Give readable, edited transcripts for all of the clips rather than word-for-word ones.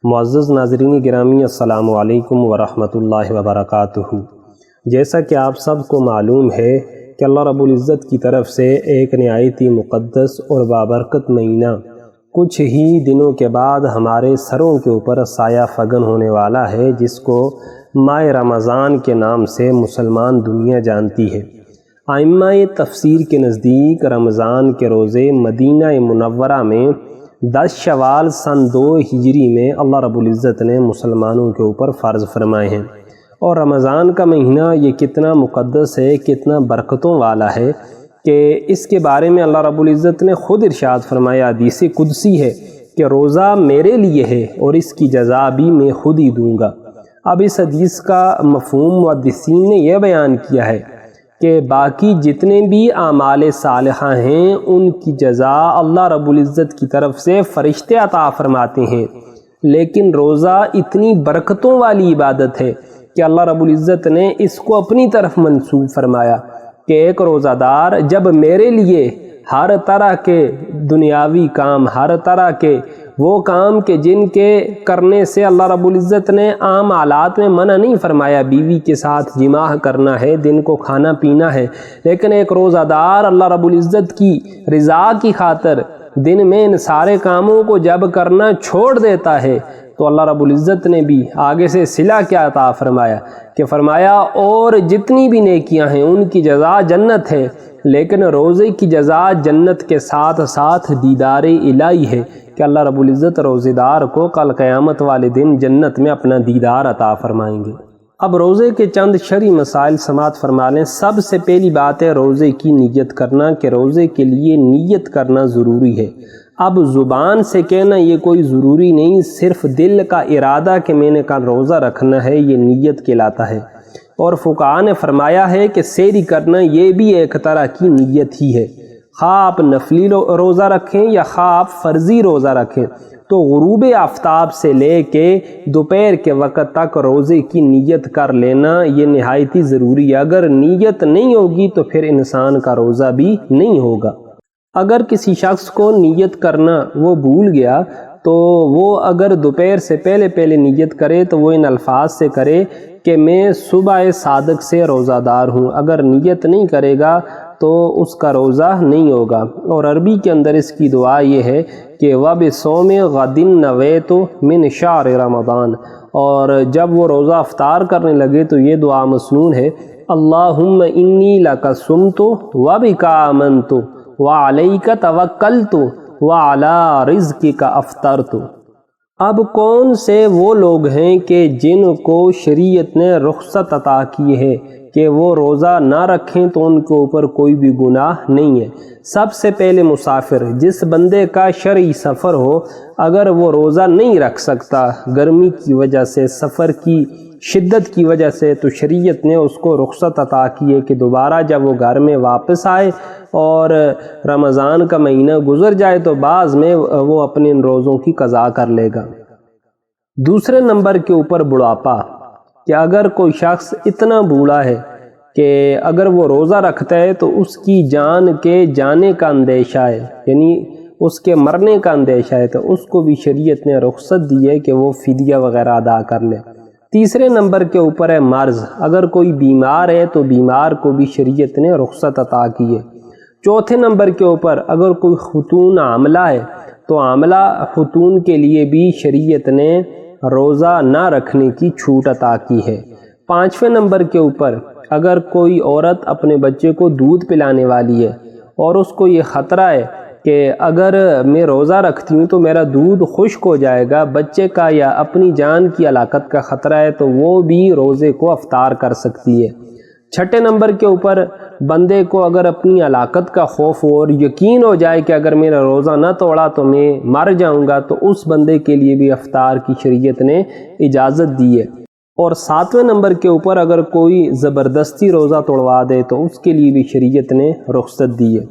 معزز ناظرین گرامی، السلام علیکم ورحمۃ اللہ وبرکاتہ۔ جیسا کہ آپ سب کو معلوم ہے کہ اللہ رب العزت کی طرف سے ایک نہایت ہی مقدس اور بابرکت مہینہ کچھ ہی دنوں کے بعد ہمارے سروں کے اوپر سایہ فگن ہونے والا ہے، جس کو ماہ رمضان کے نام سے مسلمان دنیا جانتی ہے۔ ائمہ تفسیر کے نزدیک رمضان کے روزے مدینہ منورہ میں 10 شوال سن 2 ہجری میں اللہ رب العزت نے مسلمانوں کے اوپر فرض فرمائے ہیں۔ اور رمضان کا مہینہ یہ کتنا مقدس ہے، کتنا برکتوں والا ہے کہ اس کے بارے میں اللہ رب العزت نے خود ارشاد فرمایا، حدیث قدسی ہے کہ روزہ میرے لیے ہے اور اس کی جزا بھی میں خود ہی دوں گا۔ اب اس حدیث کا مفہوم محدثین نے یہ بیان کیا ہے کہ باقی جتنے بھی اعمال صالحہ ہیں ان کی جزا اللہ رب العزت کی طرف سے فرشتے عطا فرماتے ہیں، لیکن روزہ اتنی برکتوں والی عبادت ہے کہ اللہ رب العزت نے اس کو اپنی طرف منسوب فرمایا کہ ایک روزہ دار جب میرے لیے ہر طرح کے دنیاوی کام، ہر طرح کے وہ کام کہ جن کے کرنے سے اللہ رب العزت نے عام حالات میں منع نہیں فرمایا، بیوی کے ساتھ جماع کرنا ہے، دن کو کھانا پینا ہے، لیکن ایک روزہ دار اللہ رب العزت کی رضا کی خاطر دن میں ان سارے کاموں کو جب کرنا چھوڑ دیتا ہے تو اللہ رب العزت نے بھی آگے سے صلہ کیا عطا فرمایا کہ فرمایا اور جتنی بھی نیکیاں ہیں ان کی جزا جنت ہے، لیکن روزے کی جزا جنت کے ساتھ ساتھ دیدار الہی ہے کہ اللہ رب العزت روزے دار کو کل قیامت والے دن جنت میں اپنا دیدار عطا فرمائیں گے۔ اب روزے کے چند شرعی مسائل سماعت فرما لیں۔ سب سے پہلی بات ہے روزے کی نیت کرنا، کہ روزے کے لیے نیت کرنا ضروری ہے۔ اب زبان سے کہنا یہ کوئی ضروری نہیں، صرف دل کا ارادہ کہ میں نے کل روزہ رکھنا ہے یہ نیت کہلاتا ہے۔ اور فقہاء نے فرمایا ہے کہ سحری کرنا یہ بھی ایک طرح کی نیت ہی ہے، خواہ آپ نفلی روزہ رکھیں یا خواہ آپ فرضی روزہ رکھیں، تو غروب آفتاب سے لے کے دوپہر کے وقت تک روزے کی نیت کر لینا یہ نہایت ہی ضروری ہے۔ اگر نیت نہیں ہوگی تو پھر انسان کا روزہ بھی نہیں ہوگا۔ اگر کسی شخص کو نیت کرنا وہ بھول گیا تو وہ اگر دوپہر سے پہلے نیت کرے تو وہ ان الفاظ سے کرے کہ میں صبح صادق سے روزہ دار ہوں۔ اگر نیت نہیں کرے گا تو اس کا روزہ نہیں ہوگا۔ اور عربی کے اندر اس کی دعا یہ ہے کہ وَبِصَوْمِ غَدٍ نَوَيْتُ مِنْ شَهْرِ رمضان، اور جب وہ روزہ افطار کرنے لگے تو یہ دعا مسنون ہے، اللہم انی لک صمت وبک آمنت وعلیک توکلت وعلی رزقک افطرت۔ اب کون سے وہ لوگ ہیں کہ جن کو شریعت نے رخصت عطا کی ہے کہ وہ روزہ نہ رکھیں تو ان کے اوپر کوئی بھی گناہ نہیں ہے؟ سب سے پہلے مسافر، جس بندے کا شرعی سفر ہو، اگر وہ روزہ نہیں رکھ سکتا گرمی کی وجہ سے، سفر کی شدت کی وجہ سے، تو شریعت نے اس کو رخصت عطا کی ہے کہ دوبارہ جب وہ گھر میں واپس آئے اور رمضان کا مہینہ گزر جائے تو بعض میں وہ اپنے ان روزوں کی قضا کر لے گا۔ دوسرے نمبر کے اوپر بڑھاپا، کہ اگر کوئی شخص اتنا بوڑھا ہے کہ اگر وہ روزہ رکھتا ہے تو اس کی جان کے جانے کا اندیشہ ہے، یعنی اس کے مرنے کا اندیشہ ہے، تو اس کو بھی شریعت نے رخصت دی ہے کہ وہ فدیہ وغیرہ ادا کر لے۔ تیسرے نمبر کے اوپر ہے مرض، اگر کوئی بیمار ہے تو بیمار کو بھی شریعت نے رخصت عطا کی ہے۔ چوتھے نمبر کے اوپر اگر کوئی خاتون حاملہ ہے تو حاملہ خاتون کے لیے بھی شریعت نے روزہ نہ رکھنے کی چھوٹ عطا کی ہے۔ پانچویں نمبر کے اوپر اگر کوئی عورت اپنے بچے کو دودھ پلانے والی ہے اور اس کو یہ خطرہ ہے کہ اگر میں روزہ رکھتی ہوں تو میرا دودھ خشک ہو جائے گا، بچے کا یا اپنی جان کی ہلاکت کا خطرہ ہے، تو وہ بھی روزے کو افطار کر سکتی ہے۔ چھٹے نمبر کے اوپر بندے کو اگر اپنی ہلاکت کا خوف ہو اور یقین ہو جائے کہ اگر میرا روزہ نہ توڑا تو میں مر جاؤں گا، تو اس بندے کے لیے بھی افطار کی شریعت نے اجازت دی ہے۔ اور ساتویں نمبر کے اوپر اگر کوئی زبردستی روزہ توڑوا دے تو اس کے لیے بھی شریعت نے رخصت دی ہے۔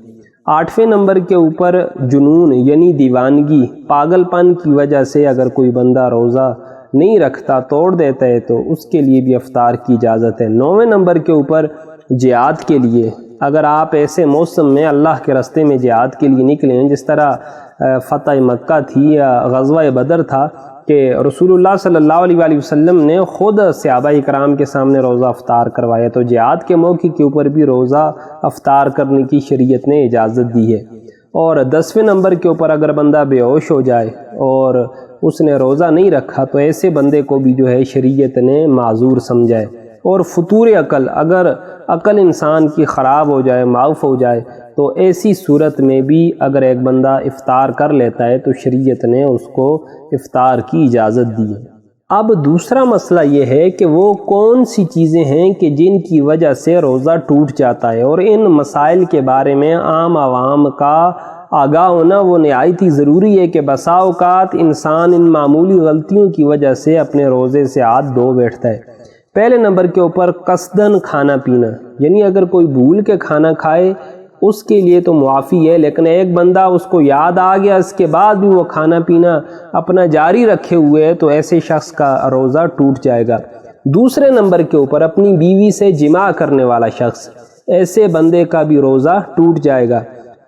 آٹھویں نمبر کے اوپر جنون یعنی دیوانگی، پاگل پن کی وجہ سے اگر کوئی بندہ روزہ نہیں رکھتا، توڑ دیتا ہے، تو اس کے لیے بھی افطار کی اجازت ہے۔ نویں نمبر کے اوپر جہاد کے لیے، اگر آپ ایسے موسم میں اللہ کے راستے میں جہاد کے لیے نکلیں، جس طرح فتح مکہ تھی یا غزوہ بدر تھا کہ رسول اللہ صلی اللہ علیہ وآلہ وسلم نے خود صحابہ اکرام کے سامنے روزہ افطار کروایا، تو جہاد کے موقع کے اوپر بھی روزہ افطار کرنے کی شریعت نے اجازت دی ہے۔ اور 10ویں نمبر کے اوپر اگر بندہ بے ہوش ہو جائے اور اس نے روزہ نہیں رکھا تو ایسے بندے کو بھی جو ہے شریعت نے معذور سمجھا ہے۔ اور فطور عقل، اگر عقل انسان کی خراب ہو جائے، معاف ہو جائے، تو ایسی صورت میں بھی اگر ایک بندہ افطار کر لیتا ہے تو شریعت نے اس کو افطار کی اجازت دی ہے۔ اب دوسرا مسئلہ یہ ہے کہ وہ کون سی چیزیں ہیں کہ جن کی وجہ سے روزہ ٹوٹ جاتا ہے، اور ان مسائل کے بارے میں عام عوام کا آگاہ ہونا وہ نہایت ہی ضروری ہے کہ بسا اوقات انسان ان معمولی غلطیوں کی وجہ سے اپنے روزے سے ہاتھ دھو بیٹھتا ہے۔ پہلے نمبر کے اوپر قصدن کھانا پینا، یعنی اگر کوئی بھول کے کھانا کھائے اس کے لیے تو معافی ہے، لیکن ایک بندہ اس کو یاد آ گیا اس کے بعد بھی وہ کھانا پینا اپنا جاری رکھے ہوئے ہے تو ایسے شخص کا روزہ ٹوٹ جائے گا۔ دوسرے نمبر کے اوپر اپنی بیوی سے جماع کرنے والا شخص، ایسے بندے کا بھی روزہ ٹوٹ جائے گا۔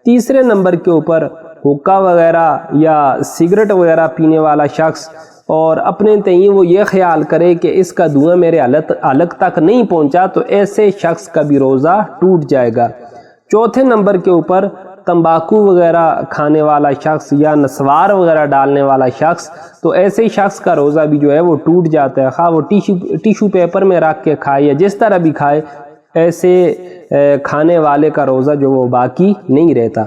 تیسرے نمبر کے اوپر حقہ وغیرہ یا سگریٹ وغیرہ پینے والا شخص اور اپنے تئیں وہ یہ خیال کرے کہ اس کا دھواں میرے حلق تک نہیں پہنچا تو ایسے شخص کا بھی روزہ ٹوٹ جائے گا۔ چوتھے نمبر کے اوپر تمباکو وغیرہ کھانے والا شخص یا نسوار وغیرہ ڈالنے والا شخص، تو ایسے شخص کا روزہ بھی جو ہے وہ ٹوٹ جاتا ہے، خواہ وہ ٹیشو پیپر میں رکھ کے کھائے یا جس طرح بھی کھائے، ایسے کھانے والے کا روزہ جو وہ باقی نہیں رہتا۔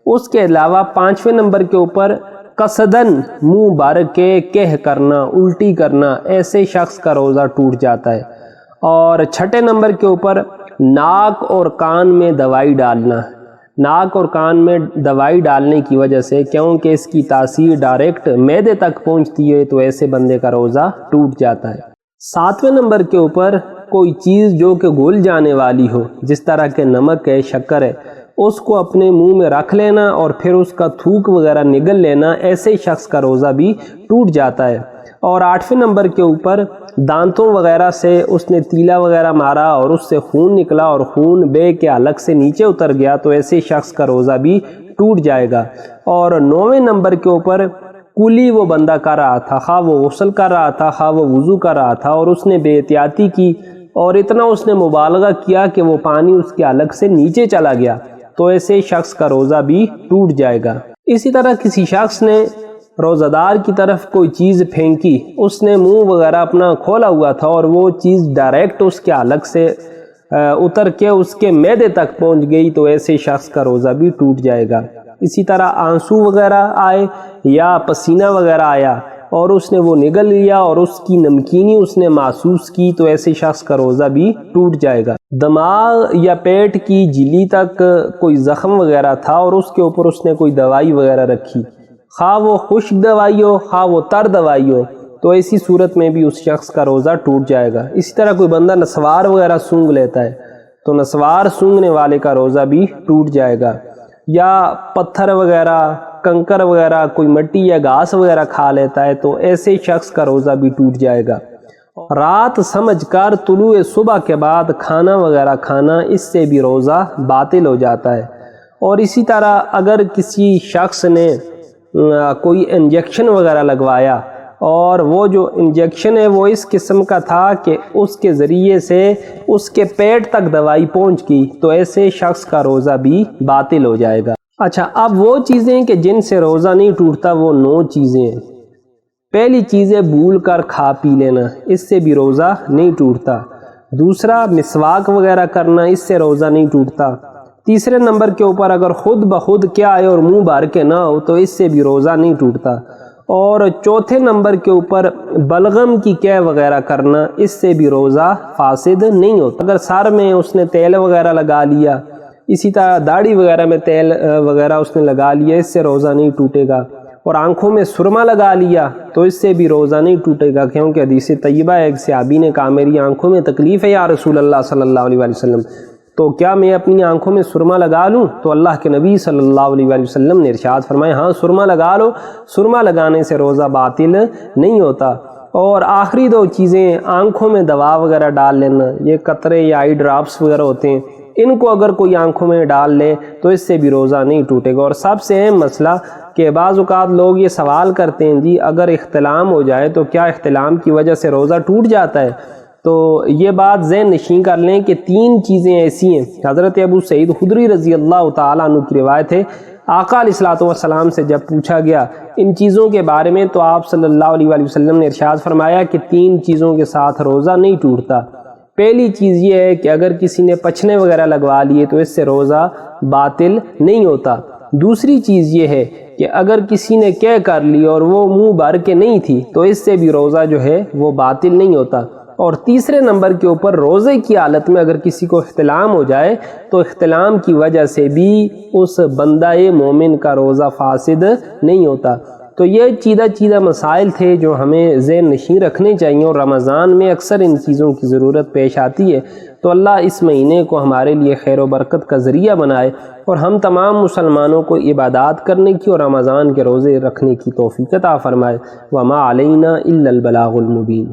اس کے علاوہ 5ویں نمبر کے اوپر قصدن منہ بھر کے کہہ کرنا، الٹی کرنا، ایسے شخص کا روزہ ٹوٹ جاتا ہے۔ اور 6 نمبر کے اوپر ناک اور کان میں دوائی ڈالنا، ناک اور کان میں دوائی ڈالنے کی وجہ سے کیونکہ اس کی تاثیر ڈائریکٹ معدے تک پہنچتی ہے تو ایسے بندے کا روزہ ٹوٹ جاتا ہے۔ 7ویں نمبر کے اوپر کوئی چیز جو کہ گھل جانے والی ہو، جس طرح کہ نمک ہے، شکر ہے، اس کو اپنے منہ میں رکھ لینا اور پھر اس کا تھوک وغیرہ نگل لینا، ایسے شخص کا روزہ بھی ٹوٹ جاتا ہے۔ اور 8ویں نمبر کے اوپر دانتوں وغیرہ سے اس نے تیلا وغیرہ مارا اور اس سے خون نکلا اور خون بے کے حلق سے نیچے اتر گیا تو ایسے شخص کا روزہ بھی ٹوٹ جائے گا۔ اور 9ویں نمبر کے اوپر کلی وہ بندہ کر رہا تھا، خواہ وہ غسل کر رہا تھا، خواہ وہ وضو کر رہا تھا، اور اس نے بے احتیاطی کی اور اتنا اس نے مبالغہ کیا کہ وہ پانی اس کے حلق سے نیچے چلا گیا تو ایسے شخص کا روزہ بھی ٹوٹ جائے گا۔ اسی طرح کسی شخص نے روزہ دار کی طرف کوئی چیز پھینکی، اس نے منہ وغیرہ اپنا کھولا ہوا تھا اور وہ چیز ڈائریکٹ اس کے حلق سے اتر کے اس کے معدے تک پہنچ گئی تو ایسے شخص کا روزہ بھی ٹوٹ جائے گا۔ اسی طرح آنسو وغیرہ آئے یا پسینہ وغیرہ آیا اور اس نے وہ نگل لیا اور اس کی نمکینی اس نے محسوس کی تو ایسے شخص کا روزہ بھی ٹوٹ جائے گا۔ دماغ یا پیٹ کی جھلی تک کوئی زخم وغیرہ تھا اور اس کے اوپر اس نے کوئی دوائی وغیرہ رکھی، خواہ وہ خشک دوائی ہو خواہ وہ تر دوائی ہو، تو ایسی صورت میں بھی اس شخص کا روزہ ٹوٹ جائے گا۔ اسی طرح کوئی بندہ نسوار وغیرہ سونگھ لیتا ہے تو نسوار سونگھنے والے کا روزہ بھی ٹوٹ جائے گا۔ یا پتھر وغیرہ، کنکر وغیرہ، کوئی مٹی یا گھاس وغیرہ کھا لیتا ہے تو ایسے شخص کا روزہ بھی ٹوٹ جائے گا۔ رات سمجھ کر طلوع صبح کے بعد کھانا وغیرہ کھانا، اس سے بھی روزہ باطل ہو جاتا ہے۔ اور اسی طرح اگر کسی شخص نے کوئی انجیکشن وغیرہ لگوایا اور وہ جو انجیکشن ہے وہ اس قسم کا تھا کہ اس کے ذریعے سے اس کے پیٹ تک دوائی پہنچ گئی تو ایسے شخص کا روزہ بھی باطل ہو جائے گا۔ اچھا، اب وہ چیزیں کہ جن سے روزہ نہیں ٹوٹتا وہ 9 چیزیں ہیں۔ پہلی چیز ہے بھول کر کھا پی لینا، اس سے بھی روزہ نہیں ٹوٹتا۔ دوسرا مسواک وغیرہ کرنا، اس سے روزہ نہیں ٹوٹتا۔ تیسرے نمبر کے اوپر اگر خود بخود کیا آئے اور منہ بھر کے نہ ہو تو اس سے بھی روزہ نہیں ٹوٹتا۔ اور چوتھے نمبر کے اوپر بلغم کی کہہ وغیرہ کرنا، اس سے بھی روزہ فاسد نہیں ہوتا۔ اگر سر میں اس نے تیل وغیرہ لگا لیا، اسی طرح داڑھی وغیرہ میں تیل وغیرہ اس نے لگا لیا، اس سے روزہ نہیں ٹوٹے گا۔ اور آنکھوں میں سرما لگا لیا تو اس سے بھی روزہ نہیں ٹوٹے گا، کیونکہ حدیث طیبہ ایک صحابی نے کہا میری آنکھوں میں تکلیف ہے یا رسول اللہ صلی اللہ علیہ وآلہ وسلم، تو کیا میں اپنی آنکھوں میں سرما لگا لوں؟ تو اللہ کے نبی صلی اللہ علیہ وآلہ وسلم نے ارشاد فرمایا ہاں سرما لگا لو، سرما لگانے سے روزہ باطل نہیں ہوتا۔ اور آخری 2 چیزیں، آنکھوں میں دوا وغیرہ ڈال لینا، یہ قطرے یا آئی ڈراپس وغیرہ ہوتے ہیں، ان کو اگر کوئی آنکھوں میں ڈال لے تو اس سے بھی روزہ نہیں ٹوٹے گا۔ اور سب سے اہم مسئلہ کہ بعض اوقات لوگ یہ سوال کرتے ہیں جی اگر احتلام ہو جائے تو کیا احتلام کی وجہ سے روزہ ٹوٹ جاتا ہے؟ تو یہ بات ذہن نشین کر لیں کہ 3 چیزیں ایسی ہیں۔ حضرت ابو سعید خدری رضی اللہ تعالیٰ عنہ کی روایت ہے، آقا علیہ الصلوۃ والسلام سے جب پوچھا گیا ان چیزوں کے بارے میں تو آپ صلی اللہ علیہ وآلہ وسلم نے ارشاد فرمایا کہ 3 چیزوں کے ساتھ روزہ نہیں ٹوٹتا۔ پہلی چیز یہ ہے کہ اگر کسی نے پچھنے وغیرہ لگوا لیے تو اس سے روزہ باطل نہیں ہوتا۔ دوسری چیز یہ ہے کہ اگر کسی نے کہہ کر لی اور وہ منہ بھر کے نہیں تھی تو اس سے بھی روزہ جو ہے وہ باطل نہیں ہوتا۔ اور تیسرے نمبر کے اوپر روزے کی حالت میں اگر کسی کو احتلام ہو جائے تو احتلام کی وجہ سے بھی اس بندہ مومن کا روزہ فاسد نہیں ہوتا۔ تو یہ چیدہ مسائل تھے جو ہمیں ذہن نشین رکھنے چاہیے، اور رمضان میں اکثر ان چیزوں کی ضرورت پیش آتی ہے۔ تو اللہ اس مہینے کو ہمارے لیے خیر و برکت کا ذریعہ بنائے اور ہم تمام مسلمانوں کو عبادات کرنے کی اور رمضان کے روزے رکھنے کی توفیق عطا فرمائے۔ وما علینا الا البلاغ المبین۔